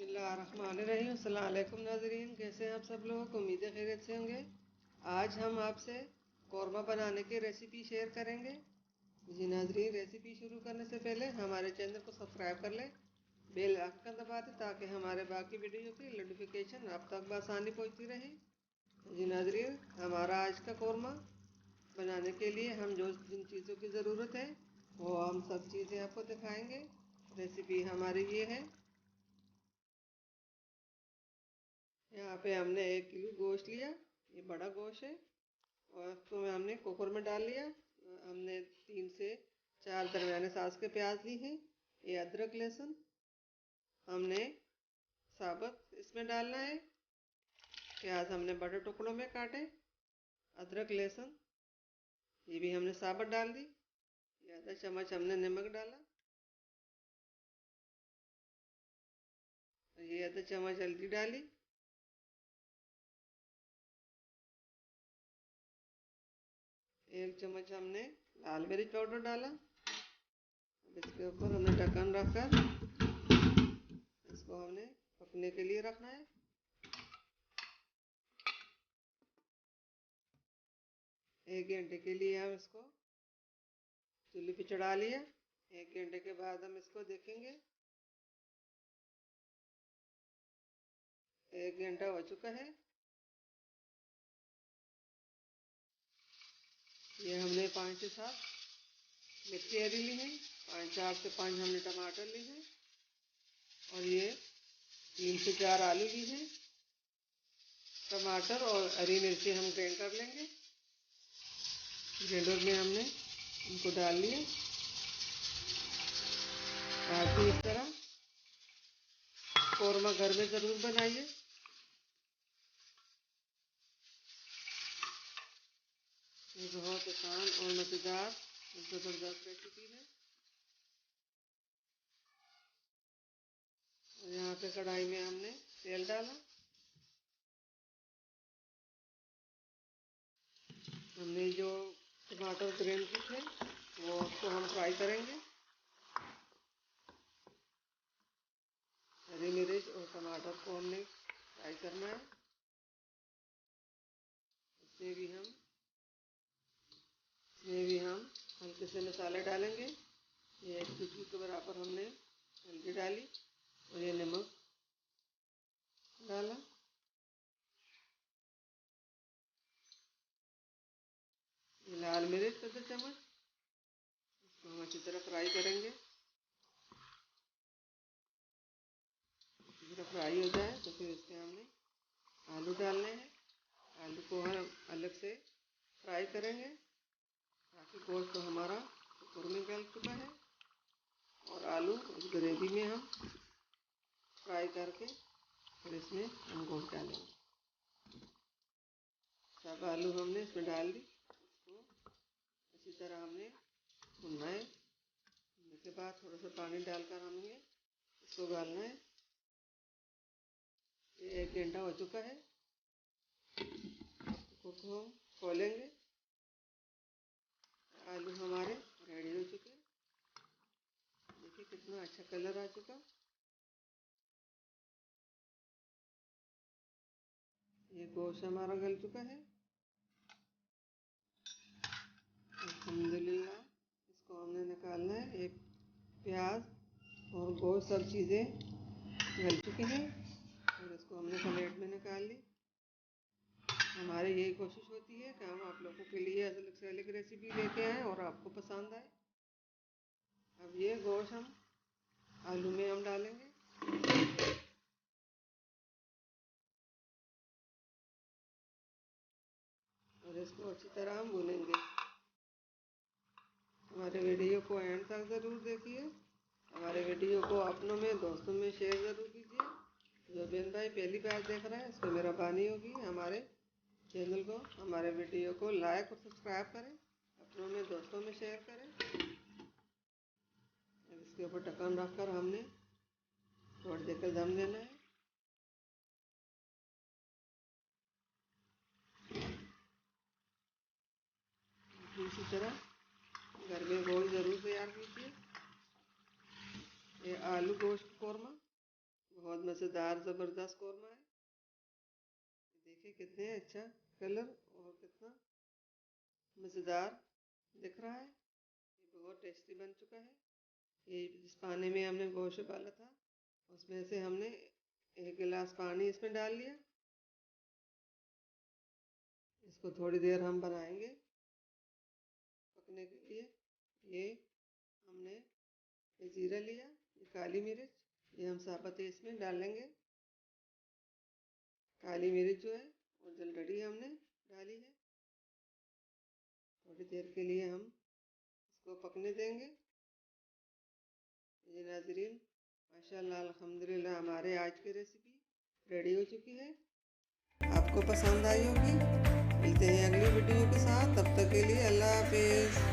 बिस्मिल्लाहिर्रहमानिर्रहीम। अस्सलाम वालेकुम नाज़रीन, कैसे हैं आप सब लोग? उम्मीद है खैरियत से होंगे। आज हम आपसे कौरमा बनाने की रेसिपी शेयर करेंगे। जी नाज़रीन, रेसिपी शुरू करने से पहले हमारे चैनल को सब्सक्राइब कर लें, बेल आइकन दबा दें ताकि हमारे बाकी वीडियो की नोटिफिकेशन आप तक बआसानी पहुंचती रहे। जी नाज़रीन, हमारा आज का कौरमा बनाने के लिए हम जिन चीज़ों की ज़रूरत है वो हम सब चीज़ें आपको दिखाएंगे। रेसिपी हमारी ये है। यहाँ पे हमने 1 किलो गोश्त लिया, ये बड़ा गोश्त है, और इसको हमने कुकर में डाल लिया। हमने 3 से 4 दरमियाने साइज के प्याज ली हैं। ये अदरक लहसुन हमने साबुत इसमें डालना है। प्याज हमने बड़े टुकड़ों में काटे। अदरक लहसुन ये भी हमने साबुत डाल दी। ये आधा चम्मच हमने नमक डाला, ये आधा चम्मच हल्दी डाली, 1 चम्मच हमने लाल मिर्च पाउडर डाला। अब इसके ऊपर हमने ढक्कन रखकर इसको हमने पकने के लिए रखना है। 1 घंटे के लिए हम इसको चूल्हे पे चढ़ा लिया। 1 घंटे के बाद हम इसको देखेंगे। 1 घंटा हो चुका है। ये हमने 5 से 7 मिर्ची हरी ली है, 4 से 5 हमने टमाटर ली है, और ये 3 से 4 आलू ली हैं। टमाटर और हरी मिर्ची हम ग्राइंड कर लेंगे। ग्राइंडर में हमने इनको डाल लिया। आप भी इस तरह कौरमा घर में ज़रूर बनाइए। ये बहुत आसान और मज़ेदार ज़बरदस्त रेसिपी है। और यहाँ पे कढ़ाई में हमने तेल डाला। हमने जो टमाटर ग्राइंड किए थे वो उसको हम फ्राई करेंगे। हरी मिर्च और टमाटर को हमने फ्राई करना है। इसमें भी हम हल्के से मसाले डालेंगे। ये 1 चुटकी के बराबर हमने हल्दी डाली, और ये नमक डाला। ये लाल मिर्च आधा चम्मच, इसको हम अच्छी तरह फ्राई करेंगे। अच्छी तरह फ्राई हो जाए तो फिर इसमें हमने आलू डालने हैं। आलू को हम अलग से फ्राई करेंगे ताकि गोश्त तो हमारा कुकर में गल चुका है, और आलू उस ग्रेवी में हम फ्राई करके फिर इसमें हम गोश्त डालेंगे। सब आलू हमने इसमें डाल दी। इसको इसी तरह हमने भुनना है। भुनने के बाद थोड़ा सा पानी डालकर हमने इसको गालना है। ये 1 घंटा हो चुका है। कुकर को हम खोलेंगे। आलू हमारे रेडी हो चुके हैं। देखिए कितना अच्छा कलर आ चुका। ये गोश्त हमारा गल चुका है अल्हम्दुलिल्लाह। इसको हमने निकालना है। एक प्याज और गोश्त सब चीज़ें गल चुकी हैं, और इसको हमने प्लेट में निकाल ली। हमारी यही कोशिश होती है कि हम आप लोगों के लिए अलग से अलग रेसिपी लेके आएँ और आपको पसंद आए। अब ये गोश्त हम आलू में हम डालेंगे। और इसको अच्छी तरह हम भूनेंगे। हमारे वीडियो को एंड तक ज़रूर देखिए। हमारे वीडियो को अपनों में दोस्तों में शेयर ज़रूर कीजिए। जो बहन भाई पहली बार देख रहा है उसको मेहरबानी होगी हमारे चैनल को, हमारे वीडियो को लाइक और सब्सक्राइब करें, अपनों में दोस्तों में शेयर करें। इसके ऊपर ढक्कन रखकर हमने थोड़ी देर तक दम देना है। इसी तरह घर में गोश्त ज़रूर तैयार कीजिए। ये आलू गोश्त कौरमा बहुत मज़ेदार ज़बरदस्त कौरमा है। देखिए कितने अच्छा कलर और कितना मज़ेदार दिख रहा है। ये बहुत टेस्टी बन चुका है। ये जिस पानी में हमने गोश्त उबाला था उसमें से हमने 1 गिलास पानी इसमें डाल लिया। इसको थोड़ी देर हम बनाएंगे पकने के लिए। ये हमने ये जीरा लिया, ये काली मिर्च, ये हम साबुत इसमें डालेंगे। काली मिर्च जो है वो ऑलरेडी हमने डाली है। थोड़ी देर के लिए हम इसको पकने देंगे। ये नाज़रीन माशाल्लाह अल्हम्दुलिल्लाह हमारे आज की रेसिपी रेडी हो चुकी है। आपको पसंद आई होगी। मिलते हैं अगली वीडियो के साथ, तब तक के लिए अल्लाह हाफिज़।